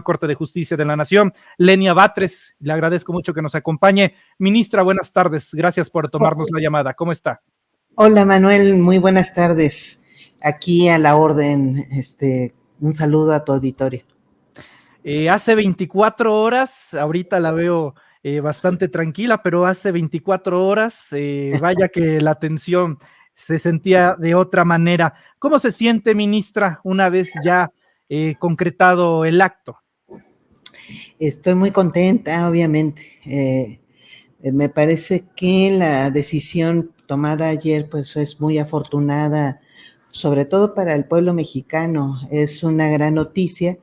Corte de Justicia de la Nación, Lenia Batres. Le agradezco mucho que nos acompañe. Ministra, buenas tardes. Gracias por tomarnos la llamada. ¿Cómo está? Hola, Manuel. Muy buenas tardes. Aquí a la orden. Un saludo a tu auditorio. Hace 24 horas, ahorita la veo bastante tranquila, pero hace 24 horas, vaya que la tensión se sentía de otra manera. ¿Cómo se siente, ministra, una vez ya concretado el acto? Estoy muy contenta, obviamente. Me parece que la decisión tomada ayer pues es muy afortunada, sobre todo para el pueblo mexicano. Es una gran noticia.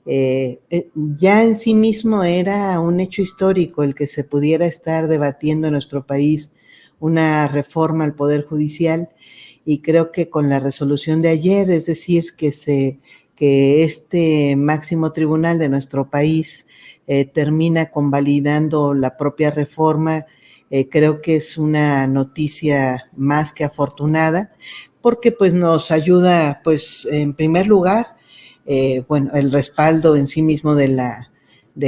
Ya en sí mismo era un hecho histórico el que se pudiera estar debatiendo en nuestro país una reforma al Poder Judicial, y creo que con la resolución de ayer, es decir, que este máximo tribunal de nuestro país termina convalidando la propia reforma, creo que es una noticia más que afortunada, porque pues nos ayuda, pues en primer lugar, el respaldo en sí mismo de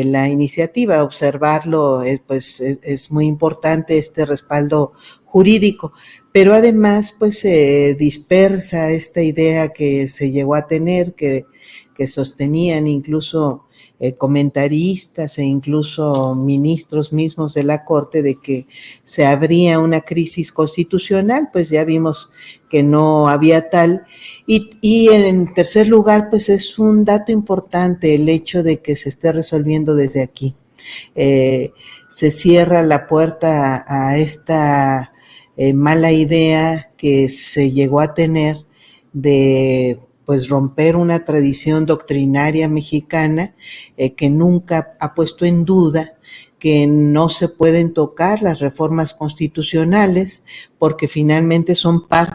la iniciativa, observarlo, es muy importante este respaldo jurídico, pero además pues se dispersa esta idea que se llegó a tener, que sostenían incluso comentaristas e incluso ministros mismos de la Corte, de que se habría una crisis constitucional. Pues ya vimos que no había tal. Y en tercer lugar, pues es un dato importante el hecho de que se esté resolviendo desde aquí. Se cierra la puerta a esta mala idea que se llegó a tener de pues romper una tradición doctrinaria mexicana que nunca ha puesto en duda que no se pueden tocar las reformas constitucionales, porque finalmente son parte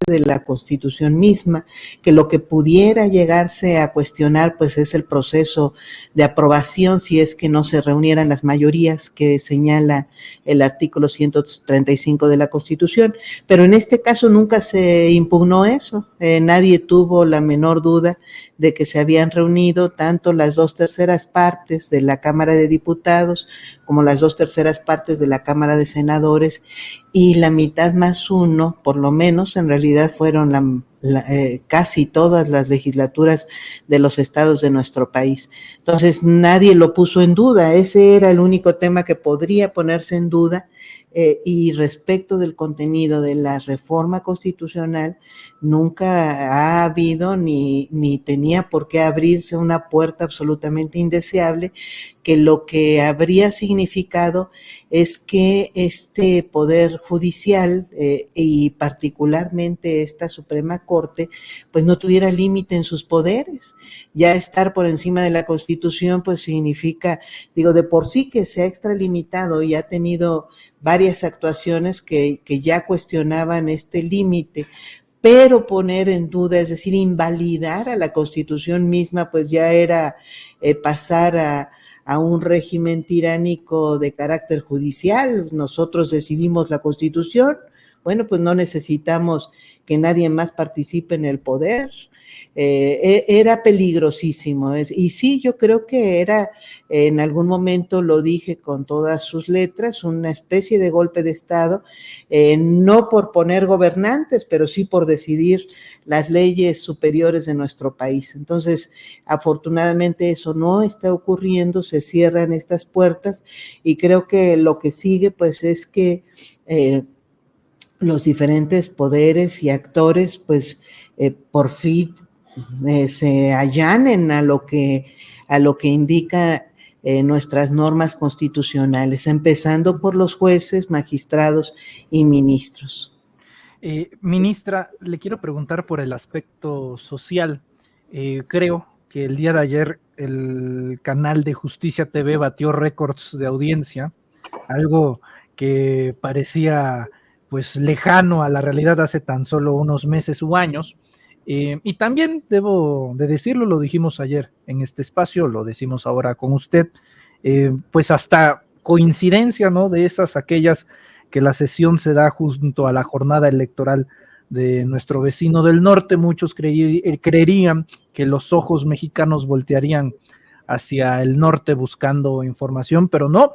de la Constitución misma, que lo que pudiera llegarse a cuestionar pues es el proceso de aprobación, si es que no se reunieran las mayorías que señala el artículo 135 de la Constitución, pero en este caso nunca se impugnó eso. Nadie tuvo la menor duda de que se habían reunido tanto las 2/3 partes de la Cámara de Diputados como las 2/3 partes de la Cámara de Senadores, y la mitad más uno, por lo menos, en realidad fueron casi todas las legislaturas de los estados de nuestro país. Entonces nadie lo puso en duda. Ese era el único tema que podría ponerse en duda, y respecto del contenido de la reforma constitucional, nunca ha habido ni tenía por qué abrirse una puerta absolutamente indeseable, que lo que habría significado es que este Poder Judicial y particularmente esta Suprema Corte pues no tuviera límite en sus poderes. Ya estar por encima de la Constitución pues significa, digo, de por sí que se ha extralimitado y ha tenido varias actuaciones que ya cuestionaban este límite, pero poner en duda, es decir, invalidar a la Constitución misma, pues ya era pasar a un régimen tiránico de carácter judicial. Nosotros decidimos la Constitución, bueno, pues no necesitamos que nadie más participe en el poder. Era peligrosísimo. Y sí, yo creo que era, en algún momento lo dije con todas sus letras, una especie de golpe de Estado, no por poner gobernantes, pero sí por decidir las leyes superiores de nuestro país. Entonces, afortunadamente eso no está ocurriendo, se cierran estas puertas, y creo que lo que sigue pues es que los diferentes poderes y actores pues por fin se allanen a lo que indica nuestras normas constitucionales, empezando por los jueces, magistrados y ministros. Ministra, le quiero preguntar por el aspecto social. Creo que el día de ayer el canal de Justicia TV batió récords de audiencia, algo que parecía pues lejano a la realidad hace tan solo unos meses u años. Y también debo de decirlo, lo dijimos ayer en este espacio, lo decimos ahora con usted, pues hasta coincidencia, ¿no? De esas, aquellas que la sesión se da junto a la jornada electoral de nuestro vecino del norte, muchos creerían que los ojos mexicanos voltearían hacia el norte buscando información, pero no,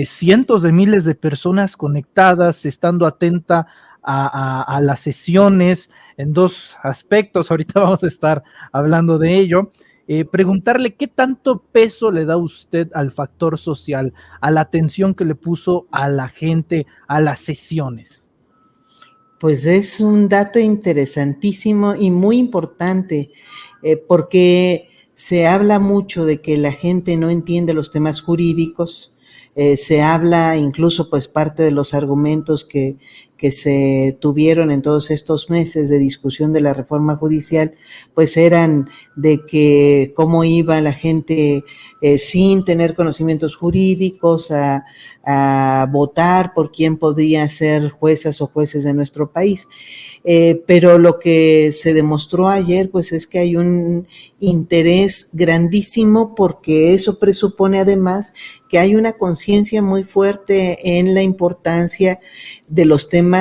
cientos de miles de personas conectadas, estando atenta a las sesiones en dos aspectos. Ahorita vamos a estar hablando de ello. Preguntarle qué tanto peso le da usted al factor social, a la atención que le puso a la gente, a las sesiones. Pues es un dato interesantísimo y muy importante, porque se habla mucho de que la gente no entiende los temas jurídicos, se habla incluso, pues parte de los argumentos que se tuvieron en todos estos meses de discusión de la reforma judicial, pues eran de que cómo iba la gente sin tener conocimientos jurídicos a votar por quién podría ser juezas o jueces de nuestro país. Pero lo que se demostró ayer, pues es que hay un interés grandísimo, porque eso presupone además que hay una conciencia muy fuerte en la importancia de los temas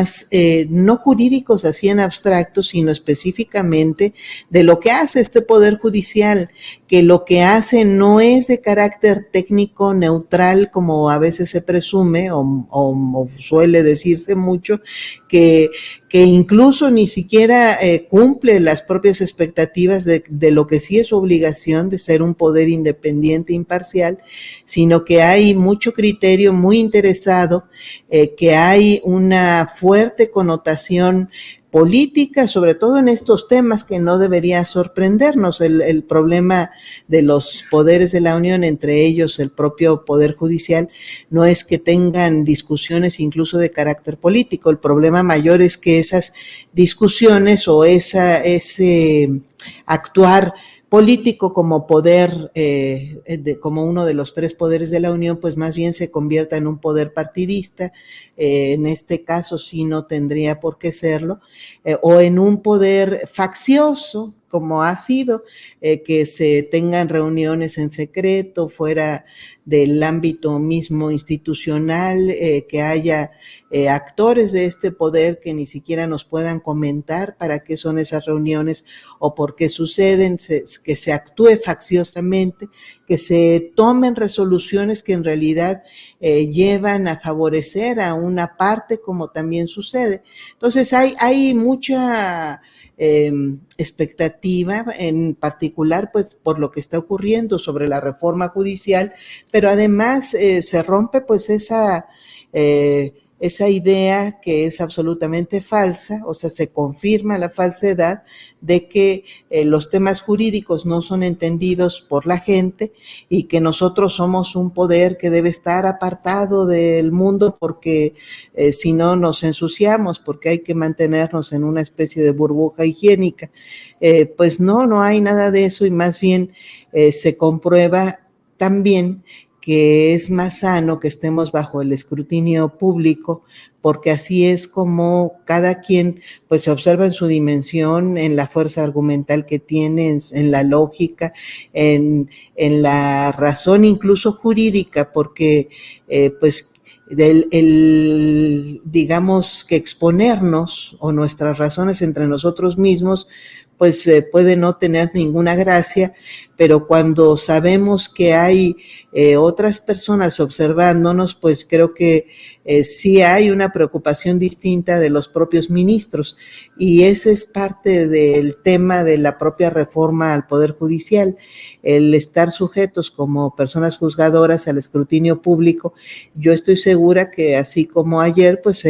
no jurídicos así en abstracto, sino específicamente de lo que hace este Poder Judicial, que lo que hace no es de carácter técnico neutral, como a veces se presume o suele decirse mucho, que incluso ni siquiera cumple las propias expectativas de lo que sí es su obligación de ser un poder independiente e imparcial, sino que hay mucho criterio muy interesado, que hay una fuerte connotación política, sobre todo en estos temas que no debería sorprendernos. El problema de los poderes de la Unión, entre ellos el propio Poder Judicial, no es que tengan discusiones incluso de carácter político. El problema mayor es que esas discusiones o ese actuar político como poder, como uno de los tres poderes de la Unión, pues más bien se convierta en un poder partidista, en este caso sí no tendría por qué serlo, o en un poder faccioso, como ha sido, que se tengan reuniones en secreto, fuera del ámbito mismo institucional, que haya actores de este poder que ni siquiera nos puedan comentar para qué son esas reuniones o por qué suceden, que se actúe facciosamente, que se tomen resoluciones que en realidad llevan a favorecer a una parte, como también sucede. Entonces hay mucha expectativa, en particular pues por lo que está ocurriendo sobre la reforma judicial, pero además se rompe pues esa idea que es absolutamente falsa, o sea, se confirma la falsedad de que los temas jurídicos no son entendidos por la gente y que nosotros somos un poder que debe estar apartado del mundo porque si no nos ensuciamos, porque hay que mantenernos en una especie de burbuja higiénica. Pues no hay nada de eso, y más bien se comprueba también que es más sano que estemos bajo el escrutinio público, porque así es como cada quien pues se observa en su dimensión, en la fuerza argumental que tiene, en la lógica, en la razón incluso jurídica, porque pues digamos que exponernos o nuestras razones entre nosotros mismos pues puede no tener ninguna gracia, pero cuando sabemos que hay otras personas observándonos, pues creo que sí hay una preocupación distinta de los propios ministros, y ese es parte del tema de la propia reforma al Poder Judicial, el estar sujetos como personas juzgadoras al escrutinio público. Yo estoy segura que así como ayer, pues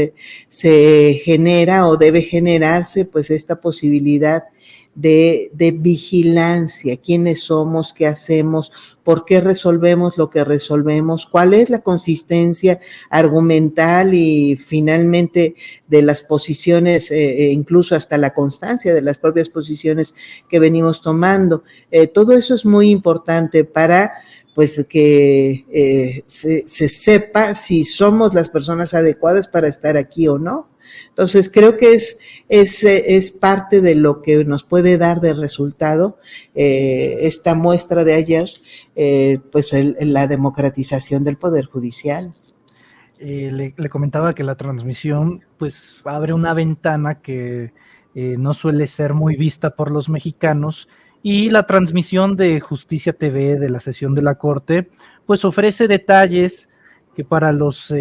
se genera o debe generarse pues esta posibilidad de vigilancia, quiénes somos, qué hacemos, por qué resolvemos lo que resolvemos, cuál es la consistencia argumental y finalmente de las posiciones, incluso hasta la constancia de las propias posiciones que venimos tomando. Todo eso es muy importante para pues que se sepa si somos las personas adecuadas para estar aquí o no. Entonces creo que es parte de lo que nos puede dar de resultado esta muestra de ayer, pues la democratización del Poder Judicial. Le comentaba que la transmisión pues abre una ventana que no suele ser muy vista por los mexicanos, y la transmisión de Justicia TV de la sesión de la Corte, pues ofrece detalles que para los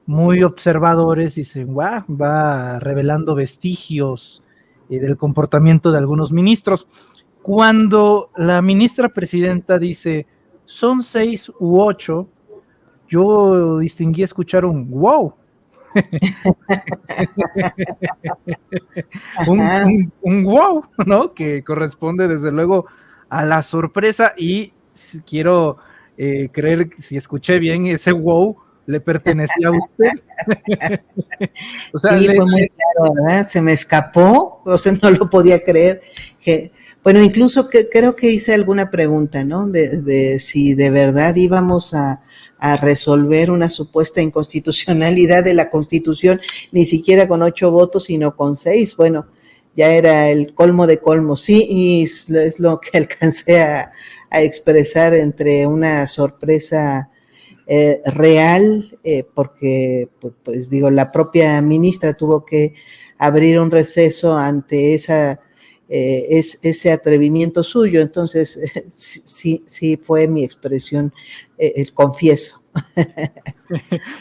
muy observadores dicen, wow, va revelando vestigios del comportamiento de algunos ministros. Cuando la ministra presidenta dice, son 6 u 8, yo distinguí escuchar un wow. un wow, ¿no? Que corresponde desde luego a la sorpresa y quiero creer, si escuché bien, ese wow le pertenecía a usted. O sea, sí, fue muy claro, ¿verdad? Se me escapó, o sea, no lo podía creer. Bueno, incluso creo que hice alguna pregunta, ¿no? De si de verdad íbamos a resolver una supuesta inconstitucionalidad de la Constitución, ni siquiera con 8 votos, sino con 6. Bueno, ya era el colmo de colmos, sí, y es lo que alcancé a expresar entre una sorpresa real, porque, pues digo, la propia ministra tuvo que abrir un receso ante ese atrevimiento suyo. Entonces, sí fue mi expresión, confieso.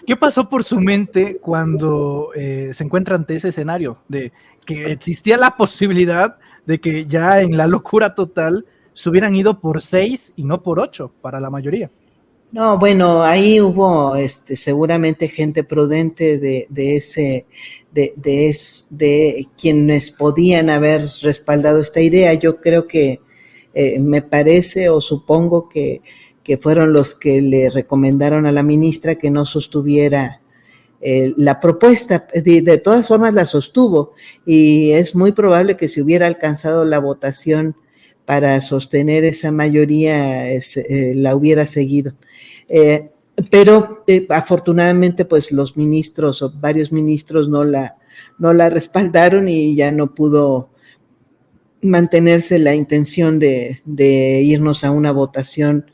¿Qué pasó por su mente cuando se encuentra ante ese escenario de que existía la posibilidad de que ya en la locura total se hubieran ido por 6 y no por 8 para la mayoría? No, bueno, ahí hubo seguramente gente prudente de quienes podían haber respaldado esta idea. Yo creo que me parece o supongo que fueron los que le recomendaron a la ministra que no sostuviera la propuesta. De todas formas la sostuvo, y es muy probable que si hubiera alcanzado la votación para sostener esa mayoría, la hubiera seguido. Pero afortunadamente pues los ministros o varios ministros no la respaldaron, y ya no pudo mantenerse la intención de irnos a una votación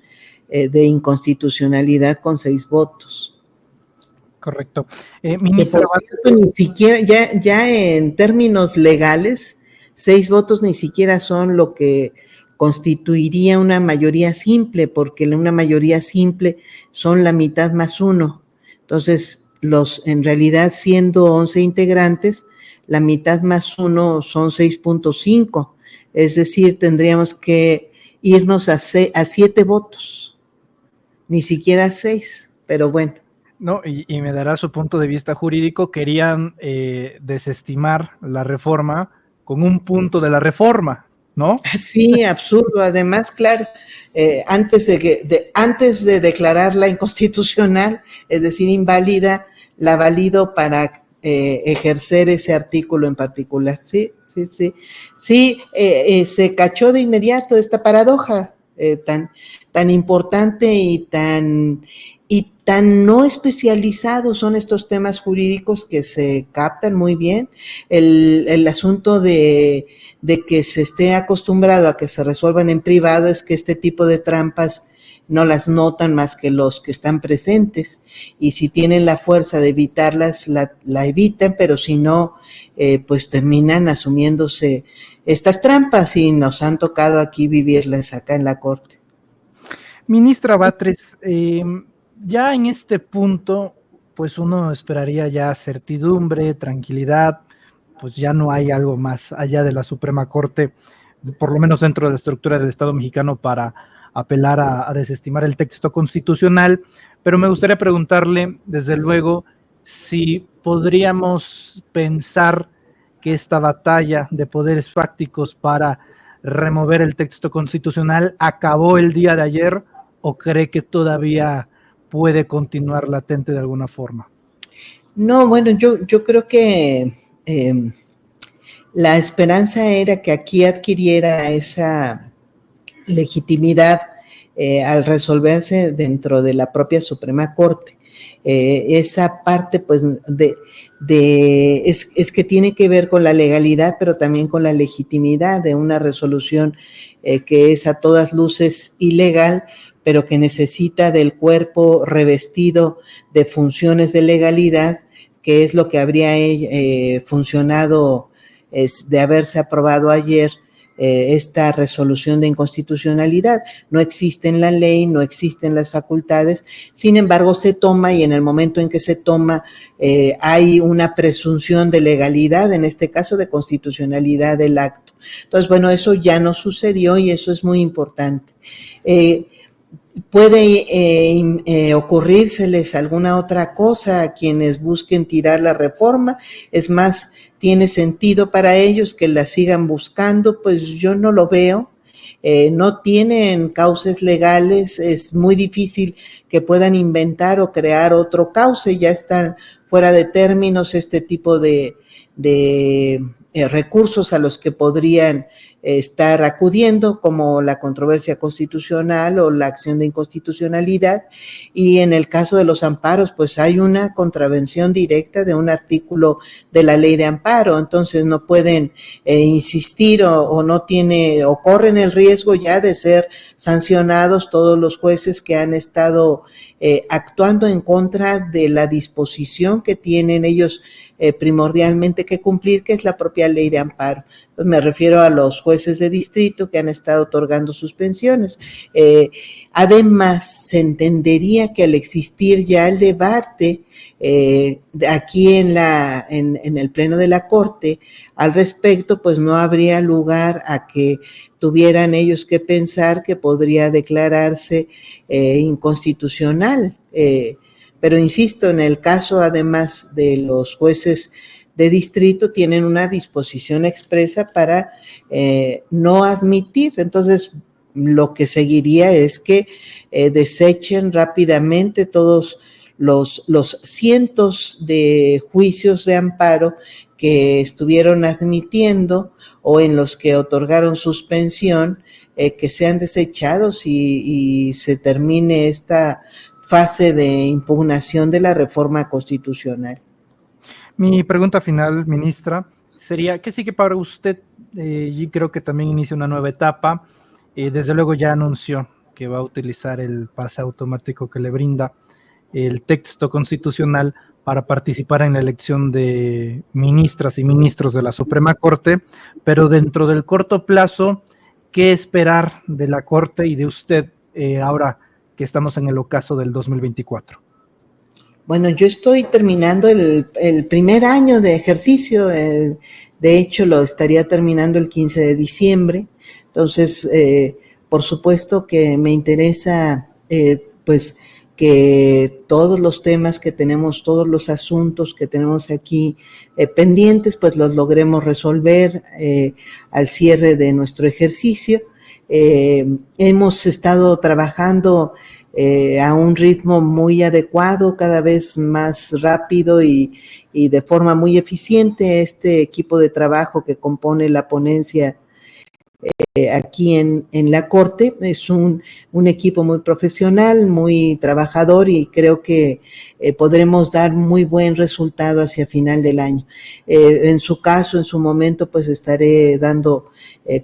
de inconstitucionalidad con 6 votos. Correcto. Ministra, ni siquiera, ya en términos legales, 6 votos ni siquiera son lo que constituiría una mayoría simple, porque una mayoría simple son la mitad más 1. Entonces, en realidad, siendo 11 integrantes, la mitad más 1 son 6.5. Es decir, tendríamos que irnos a 7 votos, ni siquiera 6, pero bueno. No, y me dará su punto de vista jurídico. Querían desestimar la reforma con un punto de la reforma, ¿no? Sí, absurdo. Además, claro, antes de declararla inconstitucional, es decir, inválida, la valido para ejercer ese artículo en particular. Sí, se cachó de inmediato esta paradoja tan importante y tan no especializados son estos temas jurídicos que se captan muy bien. El asunto de que se esté acostumbrado a que se resuelvan en privado es que este tipo de trampas no las notan más que los que están presentes, y si tienen la fuerza de evitarlas, la evitan, pero si no, pues terminan asumiéndose estas trampas, y nos han tocado aquí vivirlas acá en la Corte. Ministra Batres, ya en este punto, pues uno esperaría ya certidumbre, tranquilidad, pues ya no hay algo más allá de la Suprema Corte, por lo menos dentro de la estructura del Estado mexicano, para apelar a desestimar el texto constitucional, pero me gustaría preguntarle, desde luego, si podríamos pensar que esta batalla de poderes fácticos para remover el texto constitucional acabó el día de ayer, o cree que todavía puede continuar latente de alguna forma. No, bueno, yo creo que la esperanza era que aquí adquiriera esa legitimidad al resolverse dentro de la propia Suprema Corte. Esa parte, pues, es que tiene que ver con la legalidad, pero también con la legitimidad de una resolución que es a todas luces ilegal, pero que necesita del cuerpo revestido de funciones de legalidad, que es lo que habría funcionado de haberse aprobado ayer, esta resolución de inconstitucionalidad. No existe en la ley, no existen las facultades, sin embargo se toma, y en el momento en que se toma hay una presunción de legalidad, en este caso de constitucionalidad del acto. Entonces, bueno, eso ya no sucedió y eso es muy importante. Puede ocurrírseles alguna otra cosa a quienes busquen tirar la reforma, es más, tiene sentido para ellos que la sigan buscando, pues yo no lo veo. No tienen cauces legales, es muy difícil que puedan inventar o crear otro cauce, ya están fuera de términos este tipo de recursos a los que podrían estar acudiendo, como la controversia constitucional o la acción de inconstitucionalidad, y en el caso de los amparos, pues hay una contravención directa de un artículo de la ley de amparo, entonces no pueden insistir o no tiene, o corren el riesgo ya de ser sancionados todos los jueces que han estado actuando en contra de la disposición que tienen ellos primordialmente que cumplir, que es la propia ley de amparo. Pues me refiero a los jueces de distrito que han estado otorgando suspensiones. Además, se entendería que al existir ya el debate aquí en el Pleno de la Corte al respecto, pues no habría lugar a que tuvieran ellos que pensar que podría declararse inconstitucional. Pero insisto, en el caso además de los jueces de distrito tienen una disposición expresa para no admitir. Entonces, lo que seguiría es que desechen rápidamente todos los cientos de juicios de amparo que estuvieron admitiendo o en los que otorgaron suspensión, que sean desechados y se termine esta fase de impugnación de la reforma constitucional. Mi pregunta final, ministra, sería que sí que para usted, yo creo que también inicia una nueva etapa, desde luego ya anunció que va a utilizar el pase automático que le brinda el texto constitucional para participar en la elección de ministras y ministros de la Suprema Corte, pero dentro del corto plazo, ¿qué esperar de la Corte y de usted ahora que estamos en el ocaso del 2024? Bueno, yo estoy terminando el primer año de ejercicio, de hecho lo estaría terminando el 15 de diciembre, entonces por supuesto que me interesa pues que todos los temas que tenemos, todos los asuntos que tenemos aquí pendientes, pues los logremos resolver al cierre de nuestro ejercicio. Hemos estado trabajando a un ritmo muy adecuado, cada vez más rápido y de forma muy eficiente. Este equipo de trabajo que compone la ponencia aquí en la Corte es un equipo muy profesional, muy trabajador, y creo que podremos dar muy buen resultado hacia final del año. En su caso, en su momento, pues estaré dando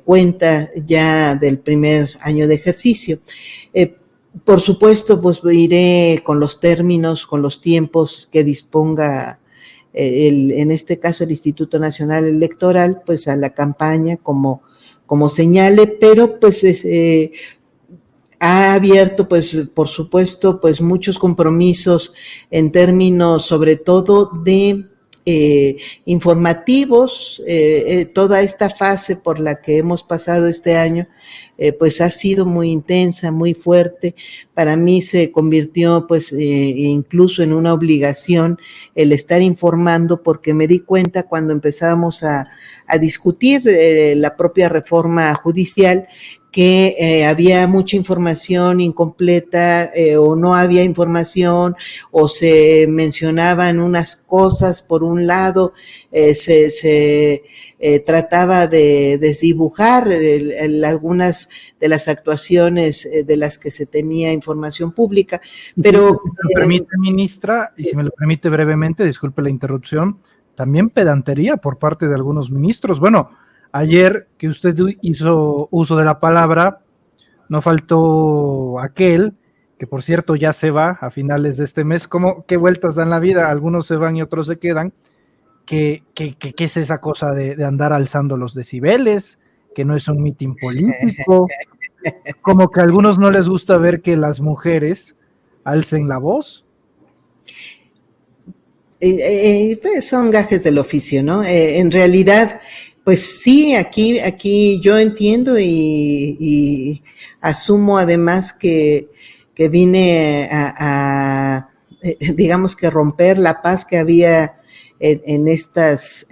cuenta ya del primer año de ejercicio. Por supuesto, pues iré con los términos, con los tiempos que disponga en este caso el Instituto Nacional Electoral, pues a la campaña como señale, pero pues ha abierto, pues por supuesto, pues muchos compromisos en términos sobre todo de informativos. Toda esta fase por la que hemos pasado este año pues ha sido muy intensa, muy fuerte. Para mí se convirtió pues incluso en una obligación el estar informando, porque me di cuenta cuando empezábamos a discutir la propia reforma judicial que había mucha información incompleta o no había información, o se mencionaban unas cosas por un lado, se trataba de desdibujar algunas de las actuaciones de las que se tenía información pública. Pero si me lo permite, ministra, y si me lo permite brevemente, disculpe la interrupción, también pedantería por parte de algunos ministros. Bueno, ayer que usted hizo uso de la palabra, no faltó aquel, que por cierto ya se va a finales de este mes. ¿Qué vueltas dan la vida? Algunos se van y otros se quedan. ¿Qué es esa cosa de andar alzando los decibeles? que no es un mitin político, como que a algunos no les gusta ver que las mujeres alcen la voz. Pues son gajes del oficio, ¿no? En realidad, pues sí, aquí yo entiendo y asumo además que vine digamos que romper la paz que había en estas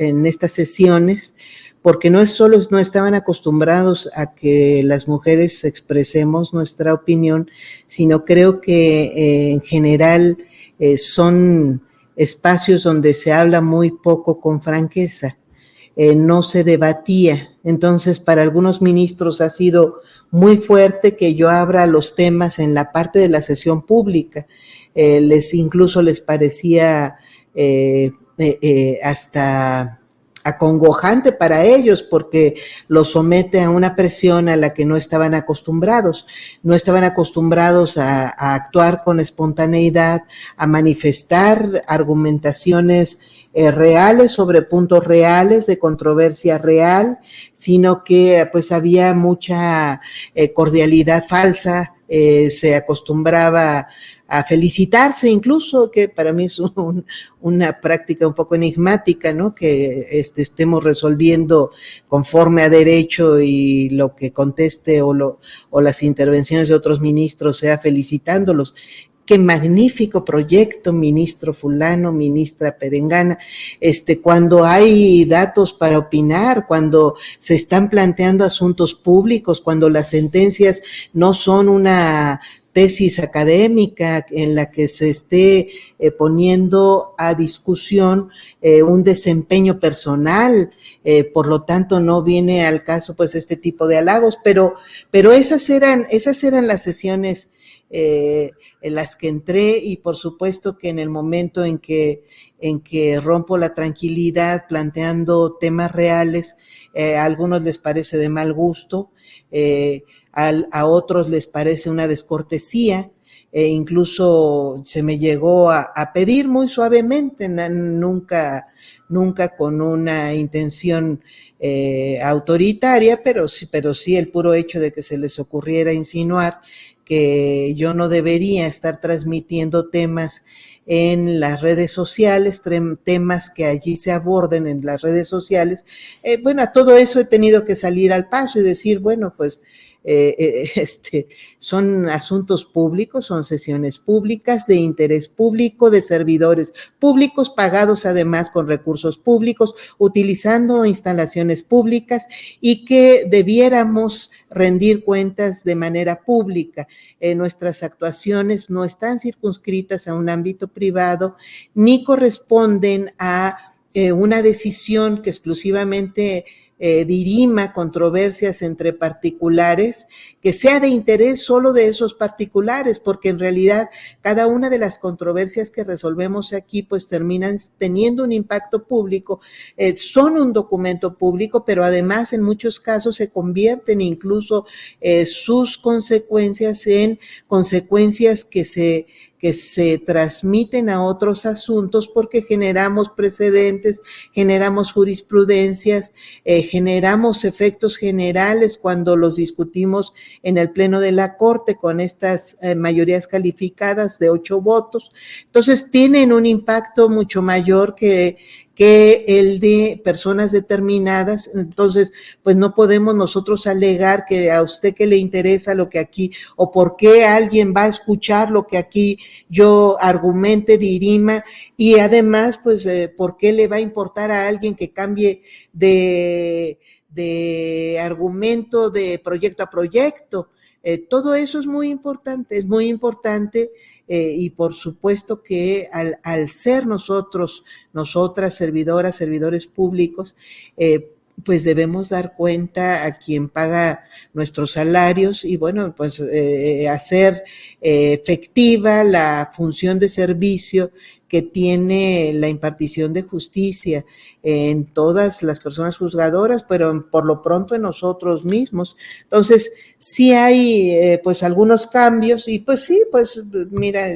sesiones, porque no estaban acostumbrados a que las mujeres expresemos nuestra opinión, sino creo que en general son espacios donde se habla muy poco con franqueza, no se debatía. Entonces, para algunos ministros ha sido muy fuerte que yo abra los temas en la parte de la sesión pública. Incluso les parecía hasta acongojante para ellos porque los somete a una presión a la que no estaban acostumbrados. No estaban acostumbrados a actuar con espontaneidad, a manifestar argumentaciones reales sobre puntos reales de controversia real, sino que pues había mucha cordialidad falsa, se acostumbraba a felicitarse incluso, que para mí es una práctica un poco enigmática, ¿no? Que estemos resolviendo conforme a derecho y lo que conteste o las intervenciones de otros ministros sea felicitándolos. Qué magnífico proyecto, ministro fulano, ministra perengana, cuando hay datos para opinar, cuando se están planteando asuntos públicos, cuando las sentencias no son una tesis académica en la que se esté poniendo a discusión un desempeño personal, por lo tanto no viene al caso pues este tipo de halagos, pero esas eran las sesiones en las que entré, y por supuesto que en el momento en que rompo la tranquilidad planteando temas reales, a algunos les parece de mal gusto, a otros les parece una descortesía, incluso se me llegó a pedir muy suavemente, nunca con una intención autoritaria, pero sí el puro hecho de que se les ocurriera insinuar que yo no debería estar transmitiendo temas en las redes sociales, temas que allí se aborden en las redes sociales. Bueno, a todo eso he tenido que salir al paso y decir, bueno, pues son asuntos públicos, son sesiones públicas de interés público, de servidores públicos, pagados además con recursos públicos, utilizando instalaciones públicas, y que debiéramos rendir cuentas de manera pública. Nuestras actuaciones no están circunscritas a un ámbito privado, ni corresponden a una decisión que exclusivamente dirima controversias entre particulares, que sea de interés solo de esos particulares, porque en realidad cada una de las controversias que resolvemos aquí pues terminan teniendo un impacto público, son un documento público, pero además en muchos casos se convierten incluso sus consecuencias en consecuencias que se transmiten a otros asuntos, porque generamos precedentes, generamos jurisprudencias, generamos efectos generales cuando los discutimos en el Pleno de la Corte con estas mayorías calificadas de 8 votos. Entonces tienen un impacto mucho mayor que el de personas determinadas. Entonces, pues no podemos nosotros alegar que a usted que le interesa lo que aquí, o por qué alguien va a escuchar lo que aquí yo argumente, dirima, y además, pues, por qué le va a importar a alguien que cambie de argumento de proyecto a proyecto. Todo eso es muy importante, y por supuesto que al ser nosotras, servidoras, servidores públicos, pues debemos dar cuenta a quien paga nuestros salarios y bueno, pues hacer efectiva la función de servicio que tiene la impartición de justicia en todas las personas juzgadoras, pero por lo pronto en nosotros mismos. Entonces, sí hay pues algunos cambios y pues sí, pues mira,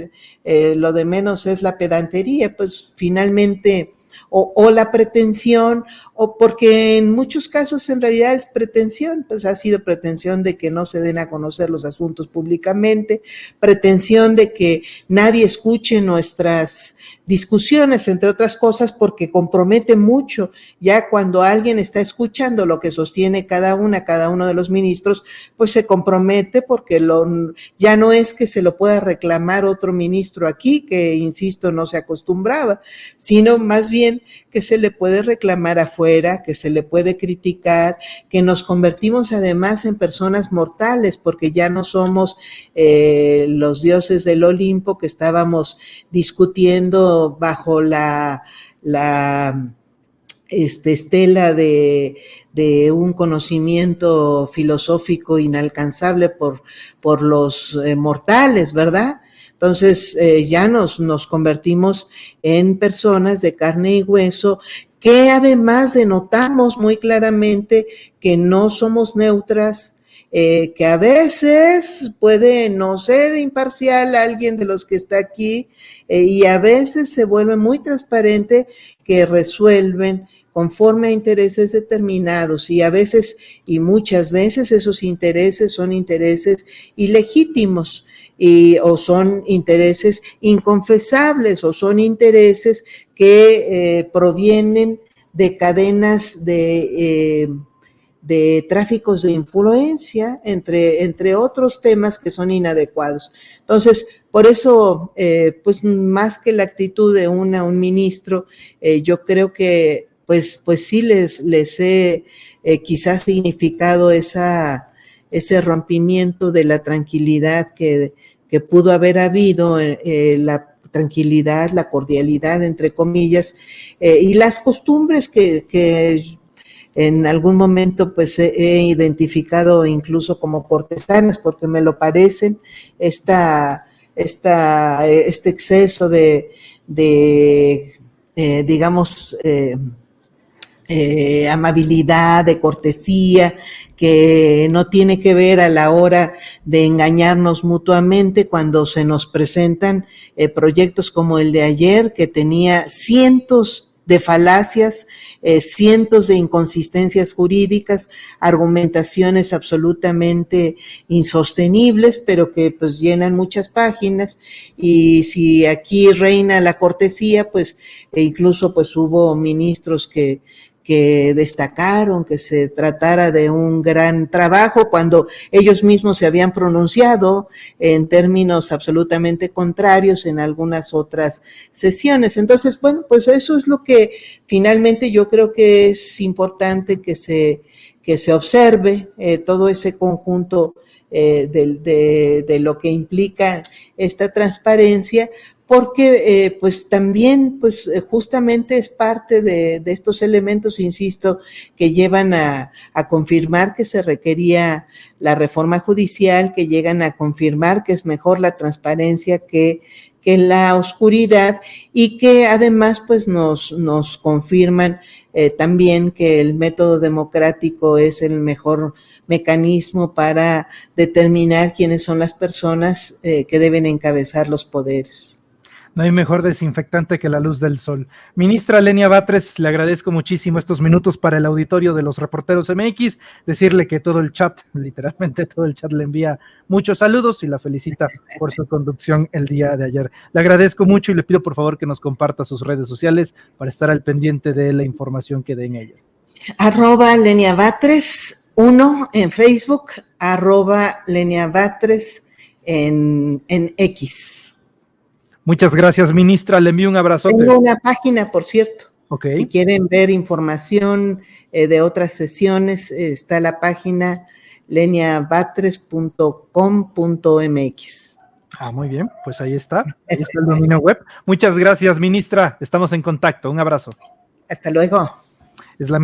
lo de menos es la pedantería, pues finalmente o la pretensión, o porque en muchos casos en realidad es pretensión, pues ha sido pretensión de que no se den a conocer los asuntos públicamente, pretensión de que nadie escuche nuestras discusiones, entre otras cosas, porque compromete mucho. Ya cuando alguien está escuchando lo que sostiene cada uno de los ministros, pues se compromete porque ya no es que se lo pueda reclamar otro ministro aquí, que insisto, no se acostumbraba, sino más bien que se le puede reclamar afuera, que se le puede criticar, que nos convertimos además en personas mortales, porque ya no somos los dioses del Olimpo que estábamos discutiendo bajo la estela de un conocimiento filosófico inalcanzable por los mortales, ¿verdad? Entonces ya nos convertimos en personas de carne y hueso que además denotamos muy claramente que no somos neutras, que a veces puede no ser imparcial alguien de los que está aquí y a veces se vuelve muy transparente que resuelven conforme a intereses determinados y a veces y muchas veces esos intereses son intereses ilegítimos o son intereses inconfesables o son intereses que provienen de cadenas de tráficos de influencia, entre otros temas que son inadecuados. Entonces, por eso, pues más que la actitud de un ministro, yo creo que pues sí les he quizás significado ese rompimiento de la tranquilidad que pudo haber habido, la tranquilidad, la cordialidad, entre comillas, y las costumbres que en algún momento pues he identificado incluso como cortesanas, porque me lo parecen, este exceso de digamos, amabilidad, de cortesía, que no tiene que ver a la hora de engañarnos mutuamente cuando se nos presentan proyectos como el de ayer, que tenía cientos de falacias, cientos de inconsistencias jurídicas, argumentaciones absolutamente insostenibles, pero que pues llenan muchas páginas, y si aquí reina la cortesía, pues incluso pues hubo ministros que destacaron que se tratara de un gran trabajo cuando ellos mismos se habían pronunciado en términos absolutamente contrarios en algunas otras sesiones. Entonces, bueno, pues eso es lo que finalmente yo creo que es importante que se observe todo ese conjunto de lo que implica esta transparencia, porque pues también pues justamente es parte de estos elementos, insisto, que llevan a confirmar que se requería la reforma judicial, que llegan a confirmar que es mejor la transparencia que la oscuridad, y que además pues nos confirman también que el método democrático es el mejor mecanismo para determinar quiénes son las personas que deben encabezar los poderes. No hay mejor desinfectante que la luz del sol. Ministra Lenia Batres, le agradezco muchísimo estos minutos para el auditorio de los Reporteros MX, decirle que todo el chat, literalmente todo el chat, le envía muchos saludos y la felicita por su conducción el día de ayer. Le agradezco mucho y le pido por favor que nos comparta sus redes sociales para estar al pendiente de la información que den ellas. @LeniaBatres 1 en Facebook, @LeniaBatres en X. Muchas gracias, ministra. Le envío un abrazote. Tengo una página, por cierto. Okay. Si quieren ver información de otras sesiones, está la página leniabatres.com.mx. Muy bien, pues ahí está el dominio web. Muchas gracias, ministra. Estamos en contacto. Un abrazo. Hasta luego. Es la